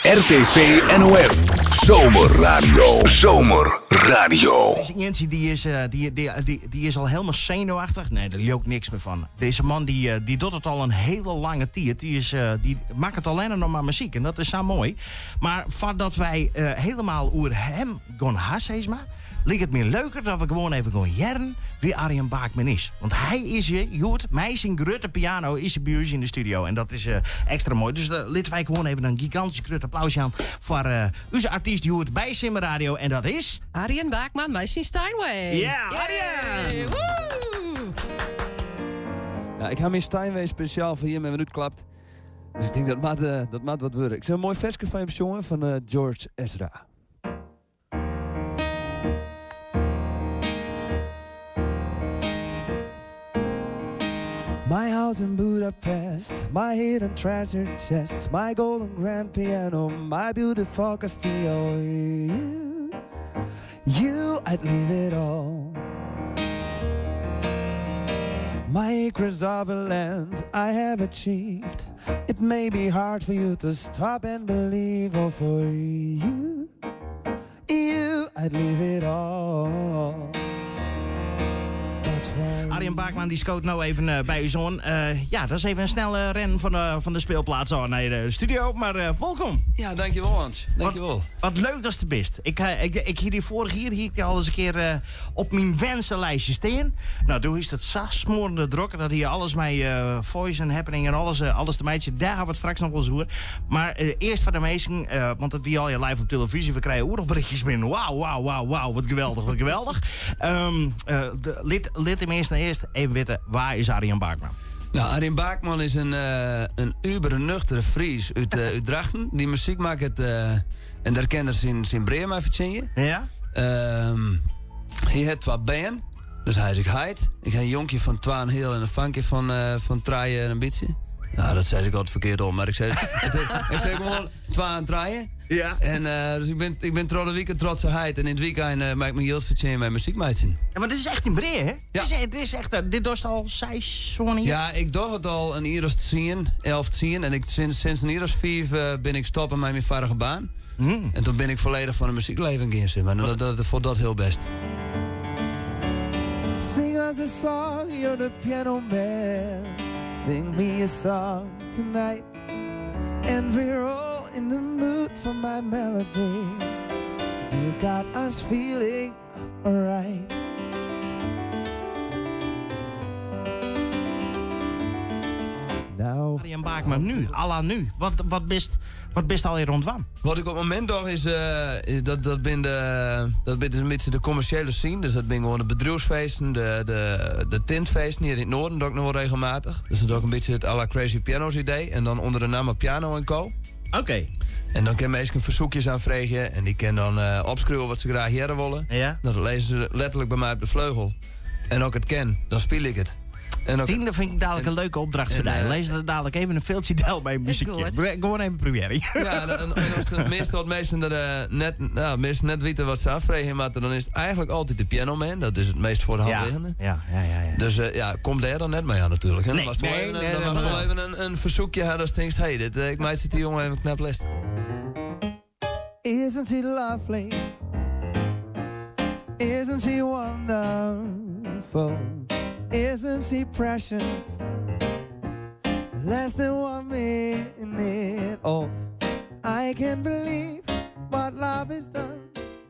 RTV NOF. Zomerradio. Zomerradio. Deze Jensie die is al helemaal zenuwachtig. Nee, daar loopt niks meer van. Deze man die doet het al een hele lange tijd. Die maakt het alleen nog maar muziek. En dat is zo mooi. Maar voordat wij helemaal over hem gaan hassen, lijkt het meer leuker dat we gewoon even gaan jaren wie Arjen Baakman is. Want hij is mij zijn grote piano is bij ons in de studio. En dat is extra mooi. Dus laten wij gewoon even een gigantisch groot applausje aan voor onze artiest die hoort bij Simmer Radio. En dat is... Arjen Baakman, wij zijn Steinway. Ja, Arjen! Woe! Ja, ik heb mijn Steinway speciaal voor hier met minuut klapt. Dus ik denk dat maakt wat worden. Ik zou een mooi versje van je jongen van George Ezra. My house in Budapest, my hidden treasure chest, my golden grand piano, my beautiful Castillo. You, I'd leave it all. My acres of a land I have achieved. It may be hard for you to stop and believe, oh for you, I'd leave it all. Arjen Baakman die scoot nou even bij uw zoon. Ja, dat is even een snelle ren van de speelplaats naar de studio. Maar welkom. Ja, dankjewel Hans. Dankjewel. Wat leuk dat je er bent. Ik hier die vorige hier al eens een keer op mijn wensenlijstje staan. Nou, toen is dat zo smorende druk dat hier alles met voice en happening en alles te meidje. Daar gaan we het straks nog wel eens over. Maar eerst van de meesten, want dat wie al je live op televisie. We krijgen oorlogberichtjes binnen. Wauw, wat geweldig. Lid hem eerst even weten, waar is Arjen Baakman? Nou, Arjen Baakman is een ubernuchtere Fries uit Drachten. Die muziek maakt het, en daar kent er zijn Breem even zingen. Ja? Hij heeft wat band, dus hij is ik heid. Ik heb een jonkje van 2 heel en een funkje van 3 en een beetje. Nou, dat zei ik altijd verkeerd om, maar ik zei gewoon 2 en 3. Ja. En dus ik ben trots de weekend trots heid. En in het weekend maak ik me heel veel mijn muziek meiden. Ja, maar dit is echt in Breer, hè? Ja. Dit is echt, dit doet al 6 zonnen. Ja, ik doe het al een jaar of 11. En sinds een jaar of 5 ben ik stoppen met mijn vorige baan. En toen ben ik volledig van de muziekleven gaan. Maar dat vond dat heel best. Sing us a song, you're the piano man. Sing me a song tonight. And we're all in the mood for my melody. You got us feeling alright. Nou. Arjen Baakman nu, à la nu. Wat best al hier rond van? Wat ik op het moment doe is dat ben een beetje de commerciële scene. Dus dat ben gewoon de bedrijfsfeesten, de tintfeesten hier in het noorden. Dat ook nog wel regelmatig. Dus dat is ook een beetje het à la Crazy Piano's idee. En dan onder de naam Piano & Co. Oké. En dan kan mensen verzoekjes aanvragen. En die kunnen dan opschrijven wat ze graag hier willen. Ja. Dat lezen ze letterlijk bij mij op de vleugel. En ook het ken, dan speel ik het. Dat vind ik dadelijk een leuke opdracht voor jou. Lees er dadelijk even een veeltje deel bij muziekje. Gewoon even proberen. Ja, en als de meesten net weten wat ze aanvragen, maar dan is het eigenlijk altijd de pianoman. Dat is het meest voor de hand liggende. Ja. Dus kom daar dan net mee aan natuurlijk. Hè? Dan was het wel even een verzoekje hadden als je denkt, ik maak die jongen even knap les. Isn't she lovely? Isn't she wonderful? Isn't she precious? Less than 1 minute. Oh, I can't believe what love is done.